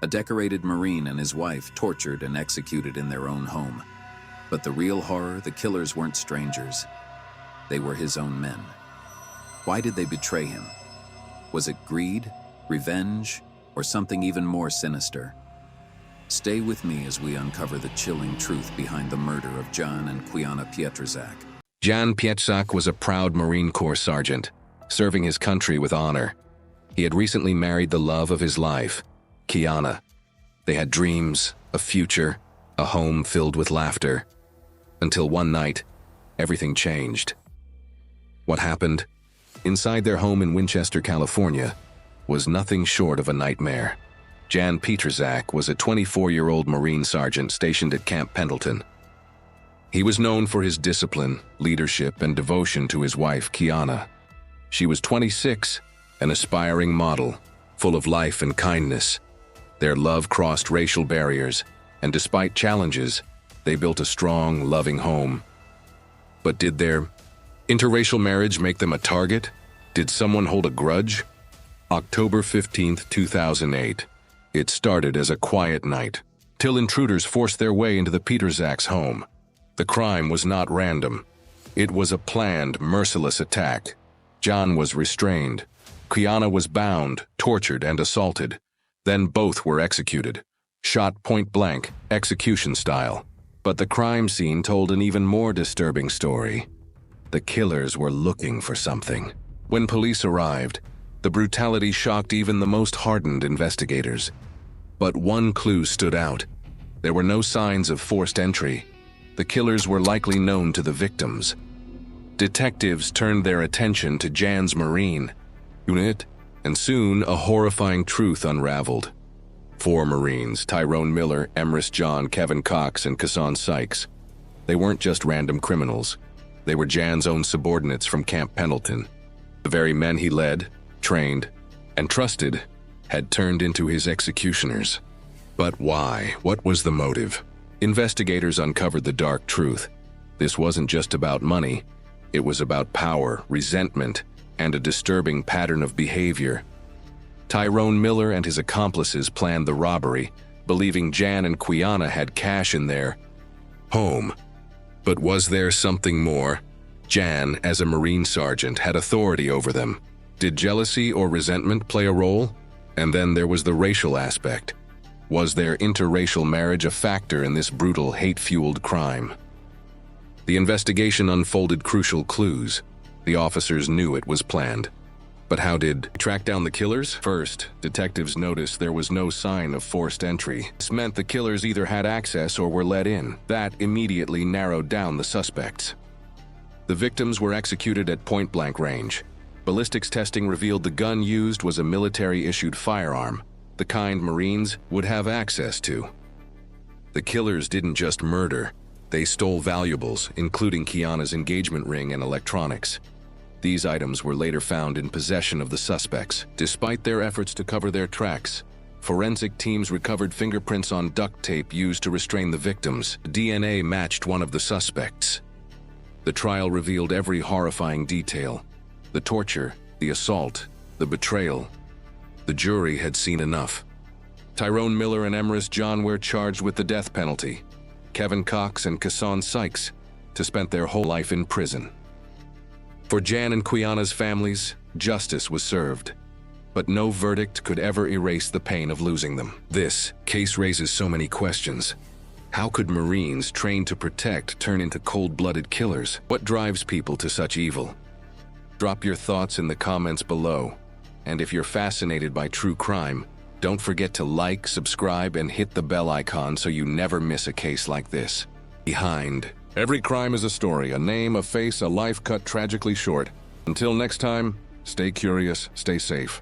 A decorated Marine and his wife tortured and executed in their own home. But the real horror, the killers weren't strangers. They were his own men. Why did they betray him? Was it greed, revenge, or something even more sinister? Stay with me as we uncover the chilling truth behind the murder of Jan and Quiana Pietrzak. Jan Pietrzak was a proud Marine Corps sergeant, serving his country with honor. He had recently married the love of his life, Quiana. They had dreams, a future, a home filled with laughter. Until one night, everything changed. What happened? Inside their home in Winchester, California, was nothing short of a nightmare. Jan Pietrzak was a 24-year-old Marine sergeant stationed at Camp Pendleton. He was known for his discipline, leadership, and devotion to his wife, Quiana. She was 26, an aspiring model, full of life and kindness. Their love crossed racial barriers, and despite challenges, they built a strong, loving home. But did their interracial marriage make them a target? Did someone hold a grudge? October 15, 2008. It started as a quiet night, till intruders forced their way into the Pietrzak's home. The crime was not random. It was a planned, merciless attack. Jan was restrained. Quiana was bound, tortured, and assaulted. Then both were executed, shot point-blank, execution style. But the crime scene told an even more disturbing story. The killers were looking for something. When police arrived, the brutality shocked even the most hardened investigators. But one clue stood out. There were no signs of forced entry. The killers were likely known to the victims. Detectives turned their attention to Jan's Marine unit, and soon a horrifying truth unraveled. 4 Marines, Tyrone Miller, Emrys John, Kevin Cox, and Kassan Sykes. They weren't just random criminals. They were Jan's own subordinates from Camp Pendleton. The very men he led, trained, and trusted had turned into his executioners. But why? What was the motive? Investigators uncovered the dark truth. This wasn't just about money. It was about power, resentment, and a disturbing pattern of behavior. Tyrone Miller and his accomplices planned the robbery, believing Jan and Quiana had cash in their home. But was there something more? Jan, as a Marine sergeant, had authority over them. Did jealousy or resentment play a role? And then there was the racial aspect. Was their interracial marriage a factor in this brutal, hate-fueled crime? The investigation unfolded crucial clues. The officers knew it was planned. But how did they track down the killers? First, detectives noticed there was no sign of forced entry. This meant the killers either had access or were let in. That immediately narrowed down the suspects. The victims were executed at point-blank range. Ballistics testing revealed the gun used was a military-issued firearm, the kind Marines would have access to. The killers didn't just murder. They stole valuables, including Quiana's engagement ring and electronics. These items were later found in possession of the suspects. Despite their efforts to cover their tracks, forensic teams recovered fingerprints on duct tape used to restrain the victims. DNA matched one of the suspects. The trial revealed every horrifying detail. The torture, the assault, the betrayal. The jury had seen enough. Tyrone Miller and Emrys John were charged with the death penalty. Kevin Cox and Kassan Sykes to spend their whole life in prison. For Jan and Quiana's families, justice was served. But no verdict could ever erase the pain of losing them. This case raises so many questions. How could Marines trained to protect turn into cold-blooded killers? What drives people to such evil? Drop your thoughts in the comments below. And if you're fascinated by true crime, don't forget to like, subscribe, and hit the bell icon so you never miss a case like this. Behind every crime is a story, a name, a face, a life cut tragically short. Until next time, stay curious, stay safe.